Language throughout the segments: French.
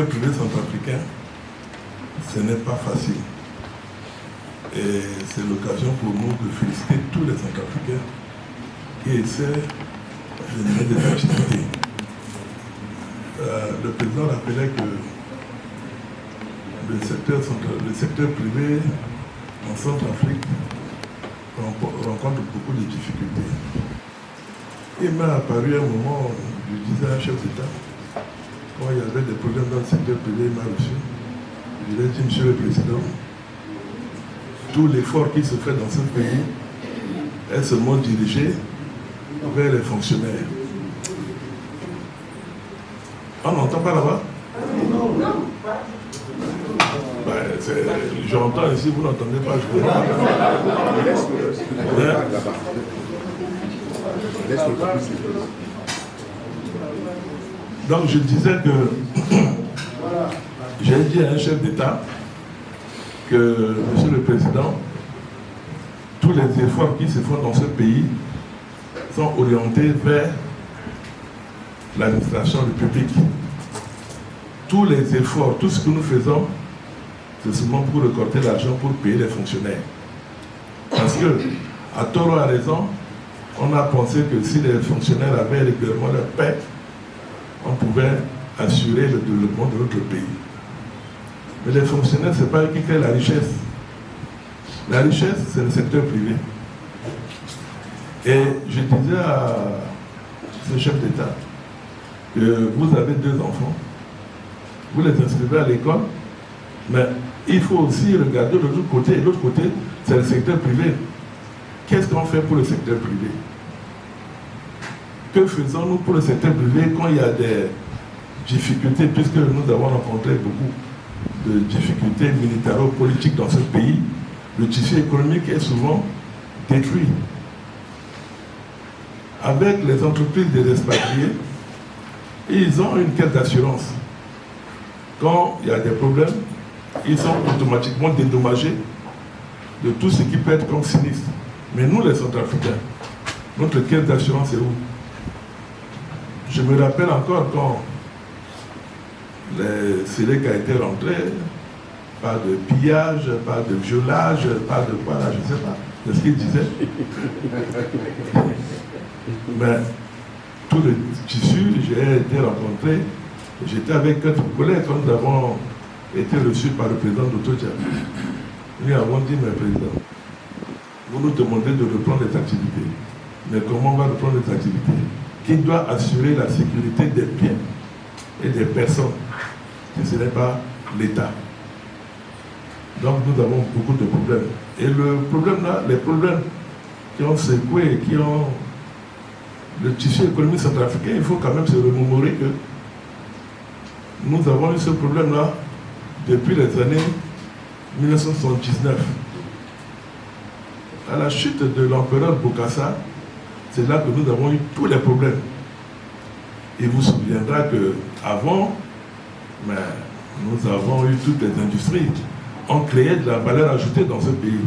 secteur privé centrafricain, ce n'est pas facile. Et c'est l'occasion pour nous de féliciter tous les Centrafricains qui essaient de mener des activités. Le président rappelait que le secteur privé en Centrafrique rencontre beaucoup de difficultés. Il m'a apparu un moment, je disais à un chef d'État, quand il y avait des problèmes dans le secteur privé, il m'a reçu. Je lui ai dit, Monsieur le Président, tout l'effort qui se fait dans ce pays est seulement dirigé vers les fonctionnaires. On n'entend pas là-bas? J'entends ici, vous n'entendez pas, je ne comprends pas. Donc je disais que j'ai dit à un chef d'État que, Monsieur le Président, tous les efforts qui se font dans ce pays sont orientés vers l'administration du public. Tous les efforts, tout ce que nous faisons, c'est seulement pour récolter l'argent pour payer les fonctionnaires. Parce que, à tort ou à raison, on a pensé que si les fonctionnaires avaient régulièrement leur paie, on pouvait assurer le développement de notre pays. Mais les fonctionnaires, ce n'est pas eux qui créent la richesse. La richesse, c'est le secteur privé. Et je disais à ce chef d'État que vous avez 2 enfants, vous les inscrivez à l'école, mais il faut aussi regarder de l'autre côté. Et l'autre côté, c'est le secteur privé. Qu'est-ce qu'on fait pour le secteur privé? Que faisons-nous pour le secteur privé quand il y a des difficultés, puisque nous avons rencontré beaucoup de difficultés militaro-politiques dans ce pays, le tissu économique est souvent détruit. Avec les entreprises des expatriés, ils ont une caisse d'assurance. Quand il y a des problèmes, ils sont automatiquement dédommagés de tout ce qui peut être comme sinistre. Mais nous, les Centrafricains, notre caisse d'assurance est où? Je me rappelle encore quand les Séléc a été rentré, pas de pillage, pas de violage, pas de quoi là, je ne sais pas. C'est ce qu'il disait. Mais tout le tissu, j'ai été rencontré, j'étais avec 4 collègues quand nous avons été reçus par le président d'Otoja. Nous avons dit, mais président, vous nous demandez de reprendre les activités. Mais comment on va reprendre les activités? Qui doit assurer la sécurité des biens et des personnes, si ce n'est pas l'État? Donc nous avons beaucoup de problèmes. Et le problème là, les problèmes qui ont secoué, qui ont le tissu économique centrafricain, il faut quand même se remémorer que nous avons eu ce problème là depuis les années 1979. À la chute de l'empereur Bokassa, c'est là que nous avons eu tous les problèmes. Il vous souviendra qu'avant, nous avons eu toutes les industries. On créait de la valeur ajoutée dans ce pays.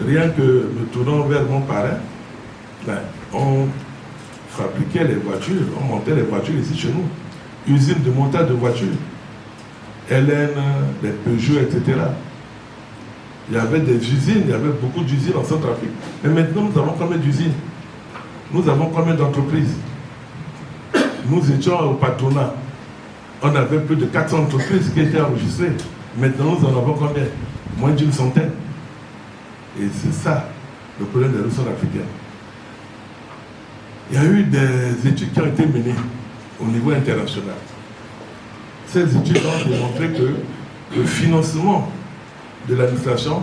Rien que me tournant vers mon parrain, on fabriquait les voitures, on montait les voitures ici chez nous. Usine de montage de voitures. Hélène, les Peugeot, etc. Il y avait des usines, il y avait beaucoup d'usines en Centrafrique. Mais maintenant, nous avons combien d'usines? Nous avons combien d'entreprises? Nous étions au patronat. On avait plus de 400 entreprises qui étaient enregistrées. Maintenant, nous en avons combien? Moins d'une centaine. Et c'est ça, le problème des ressources africaines. Il y a eu des études qui ont été menées au niveau international. Ces études ont démontré que le financement de l'administration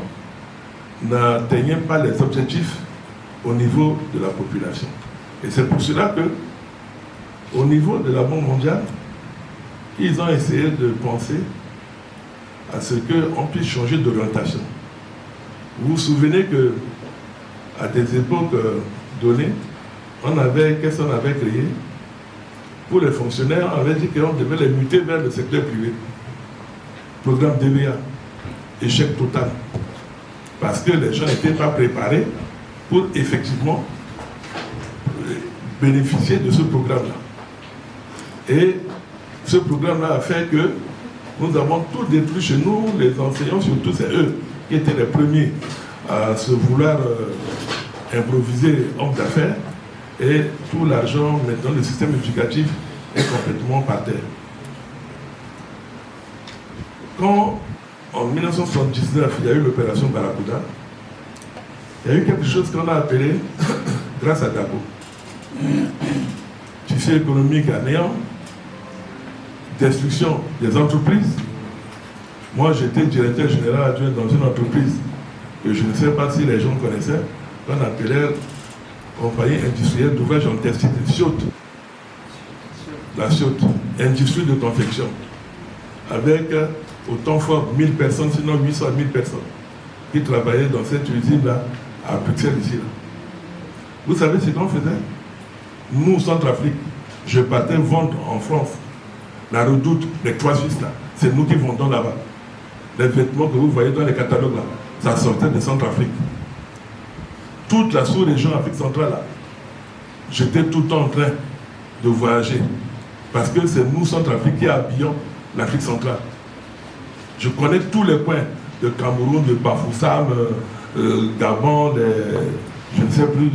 n'atteignait pas les objectifs au niveau de la population. Et c'est pour cela que, au niveau de la Banque mondiale, ils ont essayé de penser à ce qu'on puisse changer d'orientation. Vous vous souvenez qu'à des époques données, qu'est-ce qu'on avait créé? Pour les fonctionnaires, on avait dit qu'on devait les muter vers le secteur privé. Programme DVA. Échec total. Parce que les gens n'étaient pas préparés pour effectivement bénéficier de ce programme-là. Et Ce programme-là a fait que nous avons tout détruit chez nous, les enseignants, surtout c'est eux qui étaient les premiers à se vouloir improviser homme d'affaires, et tout l'argent, maintenant le système éducatif est complètement par terre. Quand en 1979 il y a eu l'opération Barracuda, il y a eu quelque chose qu'on a appelé, grâce à Dabo, tissu économique à néant, destruction des entreprises. Moi, j'étais directeur général adjoint dans une entreprise que je ne sais pas si les gens connaissaient, qu'on appelait Compagnie industrielle d'ouvrage en textile, SIOT. La SIOT, industrie de confection, avec au temps fort 1000 personnes, sinon 800 000 personnes, qui travaillaient dans cette usine-là, à Bruxelles, ici. Là. Vous savez ce qu'on faisait? Nous, Centrafrique, je partais vendre en France, la Redoute, les Trois Suisses, là, c'est nous qui vendons là-bas. Les vêtements que vous voyez dans les catalogues, là, ça sortait de Centrafrique. Toute la sous-région Afrique centrale, là, j'étais tout le temps en train de voyager. Parce que c'est nous, Centrafrique, qui habillons l'Afrique centrale. Je connais tous les coins de Cameroun, de Bafoussam, Gabon, je ne sais plus,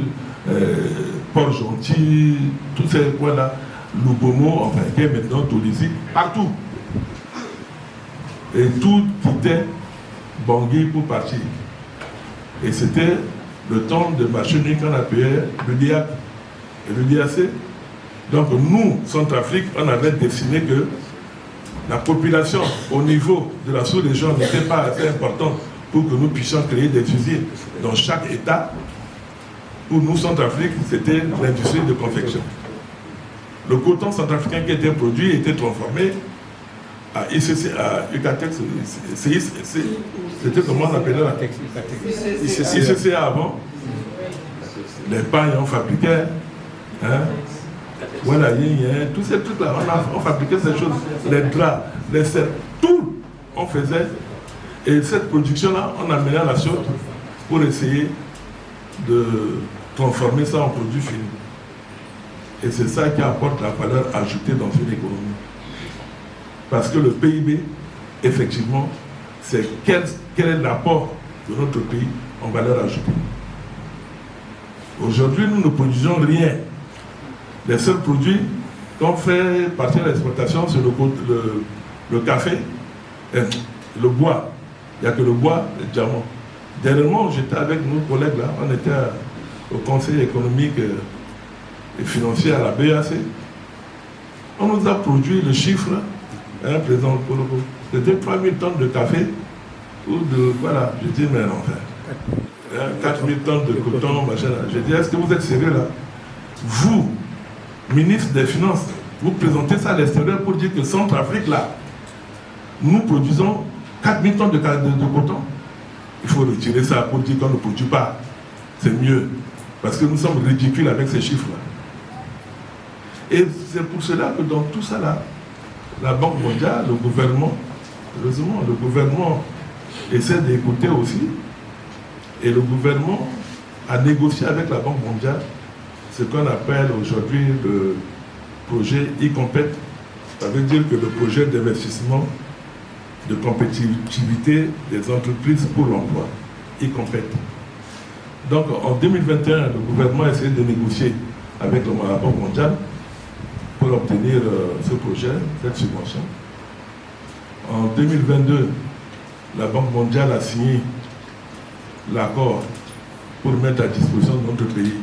Port-Gentil, tous ces coins-là, Lubomo, enfin, qui est maintenant Tolizi, partout. Et tout quittait Bangui pour partir. Et c'était le temps de machiner qu'on appelait le DIAC et le DAC. Donc nous, Centrafrique, on avait dessiné que la population au niveau de la sous-région n'était pas assez importante pour que nous puissions créer des usines dans chaque État. Pour nous, Centrafrique, c'était l'industrie de confection. Le coton centrafricain qui était produit était transformé à ICC, à Ucatex, c'était comment on appelait là? ICC avant. Les pagnes, on fabriquait. Hein? Voilà, tous ces trucs-là, on fabriquait ces choses. Les draps, les serres, tout, on faisait. Et cette production-là, on amenait à la sorte pour essayer de transformer ça en produit fini. Et c'est ça qui apporte la valeur ajoutée dans une économie. Parce que le PIB, effectivement, c'est quel est l'apport de notre pays en valeur ajoutée. Aujourd'hui, nous ne produisons rien. Les seuls produits qu'on fait partir de l'exportation, c'est le café, et le bois. Il n'y a que le bois, le diamant. Dernièrement, j'étais avec nos collègues là, on était au Conseil économique et financier à la BAC. On nous a produit le chiffre, hein, président Kolobo, c'était 3000 tonnes de café, ou de, voilà, je dis, mais enfin, 4000 tonnes de coton, machin. Je dis, est-ce que vous êtes sérieux là? Vous, ministre des Finances, vous présentez ça à l'extérieur pour dire que Centrafrique, là, nous produisons 4000 tonnes de coton. Il faut retirer ça pour dire qu'on ne produit pas. C'est mieux. Parce que nous sommes ridicules avec ces chiffres-là. Et c'est pour cela que dans tout ça, là, la Banque mondiale, le gouvernement, heureusement, le gouvernement essaie d'écouter aussi. Et le gouvernement a négocié avec la Banque mondiale ce qu'on appelle aujourd'hui le projet e-compet. Ça veut dire que le projet d'investissement de compétitivité des entreprises pour l'emploi, e-compet. Donc en 2021, le gouvernement a essayé de négocier avec la Banque mondiale pour obtenir ce projet, cette subvention. En 2022, la Banque mondiale a signé l'accord pour mettre à disposition de notre pays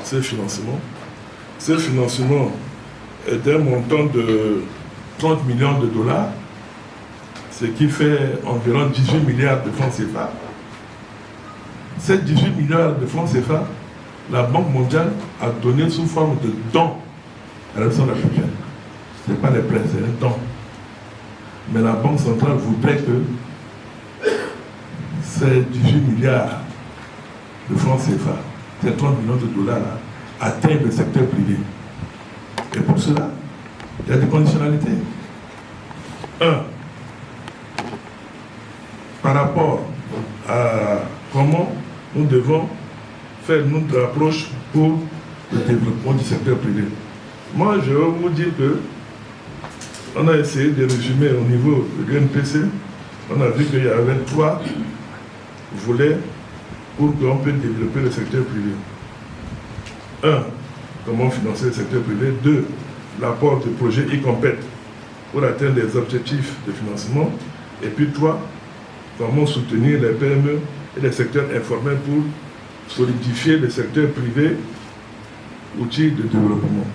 ce financement. Ce financement est d'un montant de 30 millions de dollars, ce qui fait environ 18 milliards de francs CFA. Ces 18 milliards de francs CFA, la Banque mondiale a donné sous forme de dons à la nation africaine. Ce n'est pas les prêts, c'est un don. Mais la Banque centrale voudrait que ces 18 milliards de francs CFA, ces 30 millions de dollars là, atteignent le secteur privé. Et pour cela, il y a des conditionnalités. Un, par rapport à comment nous devons faire notre approche pour le développement du secteur privé. Moi, je vais vous dire que On a essayé de résumer au niveau de l'UNPC. On a vu qu'il y avait 3 volets pour qu'on puisse développer le secteur privé. 1. Comment financer le secteur privé. 2. L'apport de projets e-compète pour atteindre les objectifs de financement. Et puis 3. Comment soutenir les PME et les secteurs informels pour solidifier le secteur privé, outil de développement.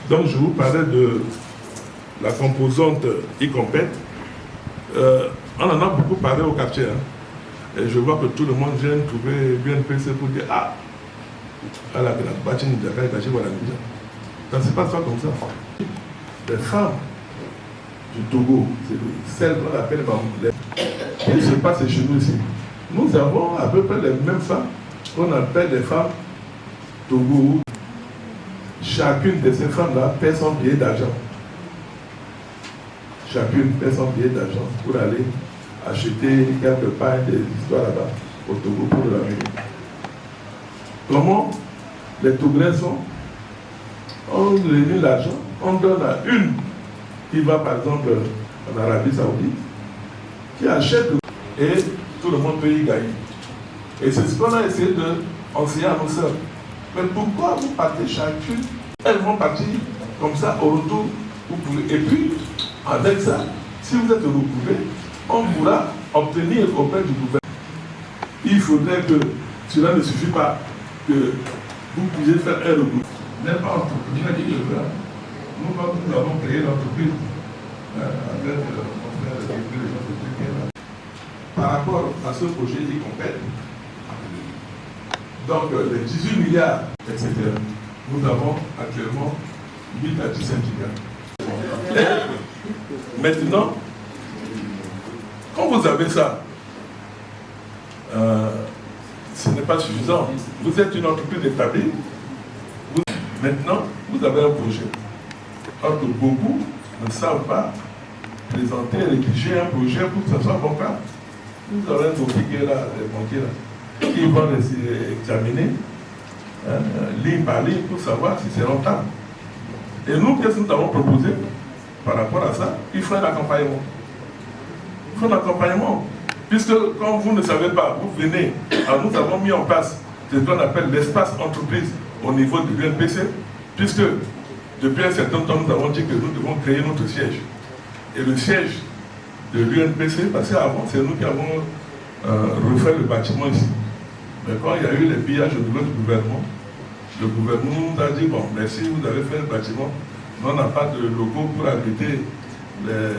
Donc je vous parlais de la composante e-compète. On en a beaucoup parlé au quartier. Et je vois que tout le monde vient trouver l'UNPC pour dire ah, ça ne se passe pas comme ça. Les femmes du Togo, c'est celles qu'on appelle les... Il se passe chez nous ici. Nous avons à peu près les mêmes femmes qu'on appelle les femmes Togo. Chacune de ces femmes-là paie son billet d'argent. Chacune paie son billet d'argent pour aller acheter quelques pains, des histoires là-bas au Togo pour la vie. Comment les Togolais sont? On réunit l'argent, on donne à une qui va par exemple en Arabie Saoudite, qui achète et tout le monde peut y gagner. Et c'est ce qu'on a essayé d'enseigner à nos sœurs. Mais pourquoi vous partez chacune? Elles vont partir comme ça au retour. Et puis, avec ça, si vous êtes retrouvé, on pourra obtenir auprès du gouvernement. Il faudrait que cela ne suffit pas, que vous puissiez faire un recours. N'est pas entreprise, nous avons créé l'entreprise avec mon frère le directeur par rapport à ce projet e-compète. Donc les 18 milliards, etc. Nous avons actuellement 8 à 10 syndicats. Et maintenant, quand vous avez ça, ce n'est pas suffisant. Vous êtes une entreprise établie. Maintenant, vous avez un projet. Or que beaucoup ne savent pas présenter, rédiger un projet pour que ce soit bancal. Vous aurez un dossier qui est là, les banquiers là, qui vont les examiner ligne par ligne pour savoir si c'est rentable. Et nous, qu'est-ce que nous avons proposé par rapport à ça? Il faut un accompagnement. Il faut un accompagnement. Puisque quand vous ne savez pas, vous venez, alors nous avons mis en place ce qu'on appelle l'espace entreprise au niveau de l'UNPC, puisque depuis un certain temps, nous avons dit que nous devons créer notre siège. Et le siège de l'UNPC, parce qu'avant, c'est nous qui avons refait le bâtiment ici. Mais quand il y a eu les pillages au niveau du gouvernement, le gouvernement nous a dit, bon, merci, vous avez fait le bâtiment, mais on n'a pas de logo pour abriter le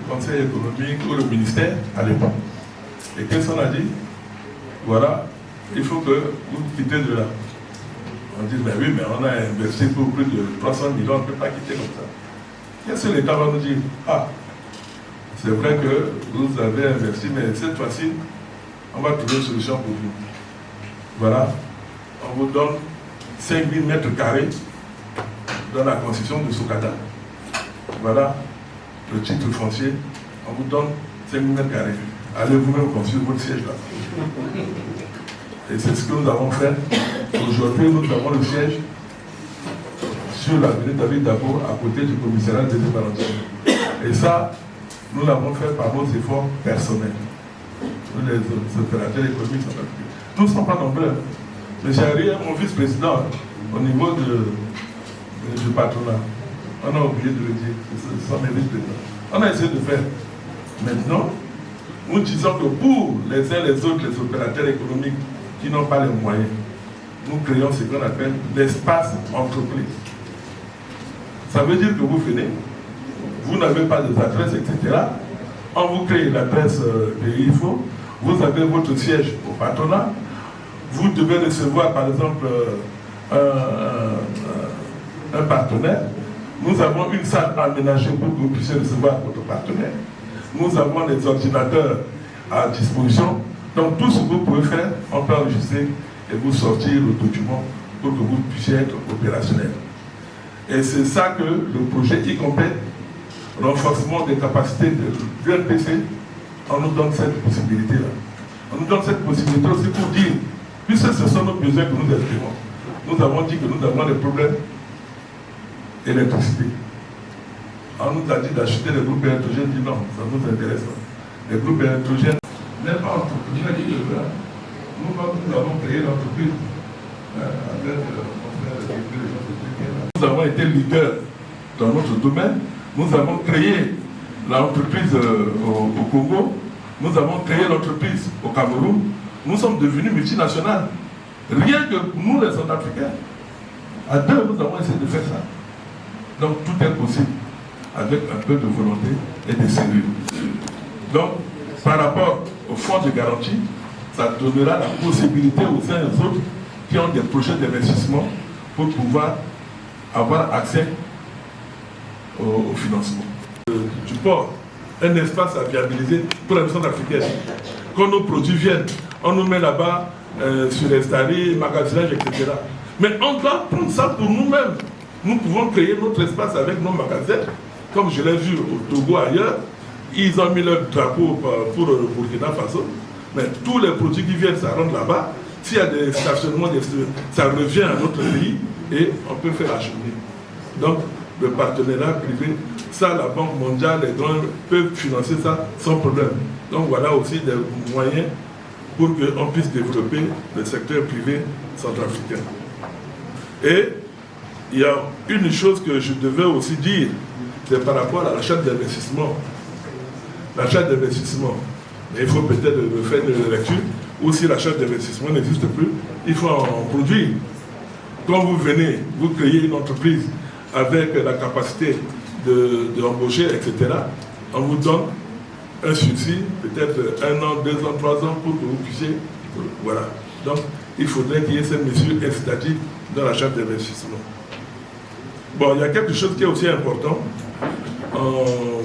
conseil économique ou le ministère à l'époque. Et qu'est-ce qu'on a dit? Voilà, il faut que vous quittez de là. On dit, mais oui, mais on a investi pour plus de 300 millions, on ne peut pas quitter comme ça. Qu'est-ce que l'État va nous dire? Ah, c'est vrai que vous avez investi, mais cette fois-ci, on va trouver une solution pour vous. Voilà, on vous donne 5000 mètres carrés dans la concession de Sokata. Voilà le titre foncier, on vous donne 5000 mètres carrés. Allez vous-même construire votre siège là. Et c'est ce que nous avons fait. Aujourd'hui, nous avons le siège sur l'avenue David Dabo, à côté du commissariat de Valentin. Et ça, nous l'avons fait par nos efforts personnels. Nous, les opérateurs économiques, sont pas plus. Nous ne sommes pas nombreux. M. Harry est mon vice-président au niveau du patronat. On a oublié de le dire. Ce sont mes vice-présidents. On a essayé de faire. Maintenant, nous disons que pour les uns les autres, les opérateurs économiques qui n'ont pas les moyens, nous créons ce qu'on appelle l'espace entreprise. Ça veut dire que vous venez, vous n'avez pas d'adresse, etc. On vous crée l'adresse qu'il faut, vous avez votre siège au patronat, vous devez recevoir par exemple un partenaire. Nous avons une salle aménagée pour que vous puissiez recevoir votre partenaire. Nous avons des ordinateurs à disposition. Donc tout ce que vous pouvez faire, on peut enregistrer et vous sortir le document pour que vous puissiez être opérationnel. Et c'est ça que le projet e-compète, renforcement des capacités de l'UNPC, on nous donne cette possibilité-là. On nous donne cette possibilité aussi pour dire, puisque ce sont nos besoins que nous exprimons. Nous avons dit que nous avons des problèmes d'électricité. On nous a dit d'acheter les groupes électrogènes, dit non, ça nous intéresse pas. Les groupes électrogènes, n'est pas entrepreneur qui le veut. Nous avons créé l'entreprise avec mon frère et nous avons été leaders dans notre domaine. Nous avons créé l'entreprise au Congo. Nous avons créé l'entreprise au Cameroun. Nous sommes devenus multinationales. Rien que nous, les Centrafricains, à deux, nous avons essayé de faire ça. Donc tout est possible avec un peu de volonté et de sérieux. Donc, par rapport au fonds de garantie, ça donnera la possibilité aux uns et aux autres qui ont des projets d'investissement pour pouvoir avoir accès au financement. Du port, un espace à viabiliser pour la Centrafricaine. Quand nos produits viennent, on nous met là-bas sur installés, magasinage, etc. Mais on doit prendre ça pour nous-mêmes. Nous pouvons créer notre espace avec nos magasins. Comme je l'ai vu au Togo ailleurs, ils ont mis leur drapeau pour le Burkina Faso. Mais tous les produits qui viennent, ça rentre là-bas. S'il y a des stationnements, ça revient à notre pays et on peut faire acheter. Donc, le partenariat privé, ça, la Banque mondiale, les grands peuvent financer ça sans problème. Donc, voilà aussi des moyens pour qu'on puisse développer le secteur privé centrafricain. Et il y a une chose que je devais aussi dire, c'est par rapport à l'achat d'investissement. L'achat d'investissement. Mais il faut peut-être faire une lecture, ou si l'achat d'investissement n'existe plus, il faut en produire. Quand vous venez, vous créez une entreprise avec la capacité d'embaucher, etc., on vous donne un subside, peut-être 1 an, 2 ans, 3 ans, pour que vous puissiez... Voilà. Donc, il faudrait qu'il y ait cette mesure incitative dans l'achat d'investissement. Bon, il y a quelque chose qui est aussi important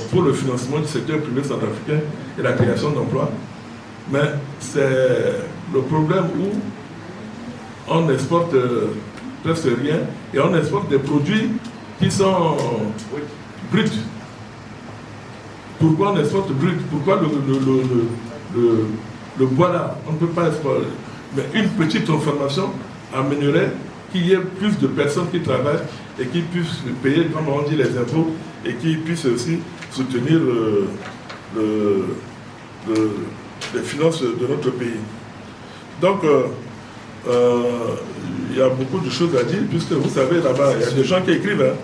pour le financement du secteur privé centrafricain et la création d'emplois, mais c'est le problème où on exporte presque rien et on exporte des produits qui sont bruts. Pourquoi on exporte brut? Pourquoi le bois là, on ne peut pas exporter? Mais une petite transformation amènerait qu'il y ait plus de personnes qui travaillent et qui puissent payer, comme on dit, les impôts et qui puissent aussi soutenir les finances de notre pays. Donc, il y a beaucoup de choses à dire, puisque vous savez, là-bas, il y a des gens qui écrivent. Hein.